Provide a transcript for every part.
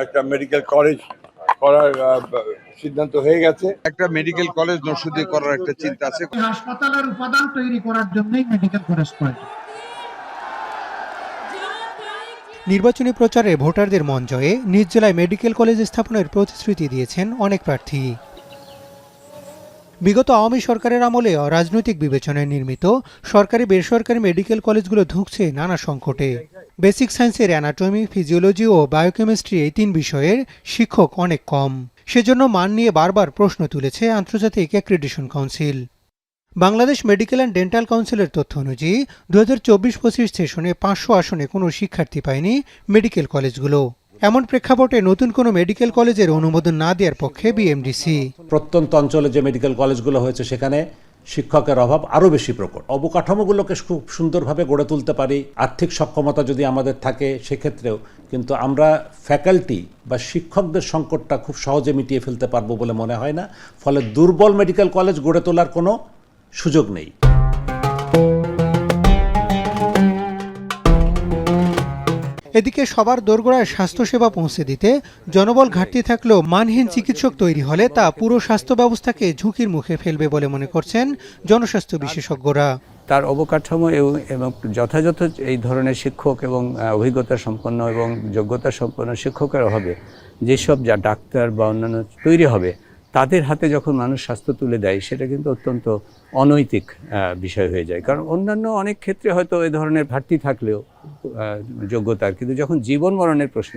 একটা medical college করার সিদ্ধান্ত হয়ে গেছে। একটা মেডিকেল কলেজ নরসিংদী করার একটা চিন্তা আছে। হাসপাতালের উপাদান তৈরি করার জন্যই মেডিকেল কলেজ প্রয়োজন। নির্বাচনী প্রচারে ভোটারদের মন জয়ে নিজ জেলায় মেডিকেল কলেজ স্থাপনের প্রতিশ্রুতি দিয়েছেন অনেক প্রার্থী। বিগত আওয়ামী সরকারের আমলে রাজনৈতিক বিবেচনায় নির্মিত সরকারি বেসরকারি মেডিকেল কলেজগুলো ধুঁকছে নানা সংকটে। বেসিক সায়েন্সের অ্যানাটমি, ফিজিওলজি ও বায়োকেমিস্ট্রি এই ৩ বিষয়ের শিক্ষক অনেক কম। সেজন্য মান নিয়ে বারবার প্রশ্ন তুলেছে আন্তর্জাতিক accreditation council. Bangladesh medical and dental কাউন্সিলের তথ্য অনুযায়ী 2024-25 সেশনে 500 আসনে কোনো শিক্ষার্থী পায়নি মেডিকেল কলেজগুলো। এমন প্রেক্ষাপটে নতুন কোনো মেডিকেল কলেজের অনুমোদন না দেওয়ার পক্ষে বিএমডিসি। প্রত্যন্ত অঞ্চলে যে মেডিকেল কলেজগুলো হয়েছে সেখানে শিক্ষকের অভাব আরও বেশি প্রকট। অবকাঠামোগুলোকে খুব সুন্দরভাবে গড়ে তুলতে পারি, আর্থিক সক্ষমতা যদি আমাদের থাকে সেক্ষেত্রেও, কিন্তু আমরা ফ্যাকাল্টি বা শিক্ষকদের সংকটটা খুব সহজে মিটিয়ে ফেলতে পারবো বলে মনে হয় না। ফলে দুর্বল মেডিকেল কলেজ গড়ে তোলার কোনো সুযোগ নেই। এদিকে সবার দোরগোড়ায় স্বাস্থ্যসেবা পৌঁছে দিতে জনবল ঘাটতি থাকলেও মানহীন চিকিৎসক তৈরি হলে তা পুরো স্বাস্থ্য ব্যবস্থাকে ঝুঁকির মুখে ফেলবে বলে মনে করছেন জনস্বাস্থ্য বিশেষজ্ঞরা। তার অবকাঠামো এবং যথাযথ এই ধরনের শিক্ষক এবং অভিজ্ঞতা সম্পন্ন এবং যোগ্যতা সম্পন্ন শিক্ষকের অভাবে যেসব ডাক্তার বা অন্যান্য তৈরি হবে, তাদের হাতে যখন মানুষ স্বাস্থ্য তুলে দেয়, সেটা কিন্তু অত্যন্ত অনৈতিক বিষয় হয়ে যায়। কারণ অন্যান্য অনেক ক্ষেত্রে হয়তো এই ধরনের ঘাটতি থাকলেও যোগ্যতার, কিন্তু যখন জীবন মরণের প্রশ্ন,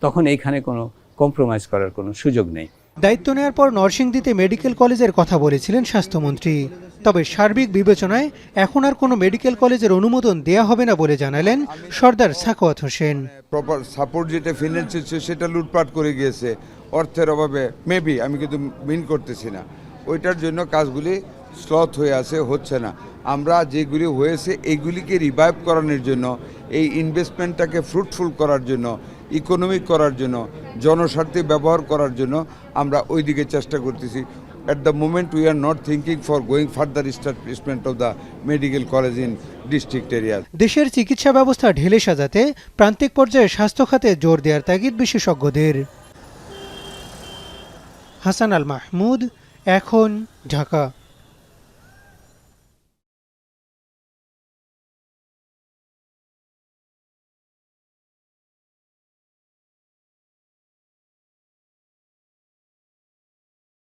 তখন এইখানে কোনো কম্প্রোমাইজ করার কোনো সুযোগ নেই। দায়িত্ব নেওয়ার পর নরসিংদীতে মেডিকেল কলেজের কথা বলেছিলেন স্বাস্থ্যমন্ত্রী। তবে সার্বিক বিবেচনায় এখন আর কোনো মেডিকেল কলেজের অনুমোদন দেয়া হবে না বলে জানালেন সর্দার সাখাওয়াত হোসেন। প্রপার সাপোর্ট যেটা ফিনান্সিয়াল সেটা লুটপাট করে গিয়েছে অর্থের অভাবে, মেবি, আমি কিন্তু মিন করতেছি না, ওইটার জন্য কাজগুলি স্লথ হয়ে আছে, হচ্ছে না। আমরা যেগুলি হয়েছে এইগুলিকে রিভাইভ করানোর জন্য, এই ইনভেস্টমেন্টটাকে ফ্রুটফুল করার জন্য, ইকোনমিক করার জন্য, জনস্বার্থে ব্যবহার করার জন্য আমরা ওই দিকে চেষ্টা করতেছি। At the moment we are not thinking for going further establishment of the medical college in district areas. দেশের চিকিৎসা ব্যবস্থা ঢেলে সাজাতে প্রান্তিক পর্যায়ে স্বাস্থ্য খাতে জোর দেওয়ার তাগিদ বিশেষজ্ঞদের। হাসান আল মাহমুদ, এখন, ঢাকা।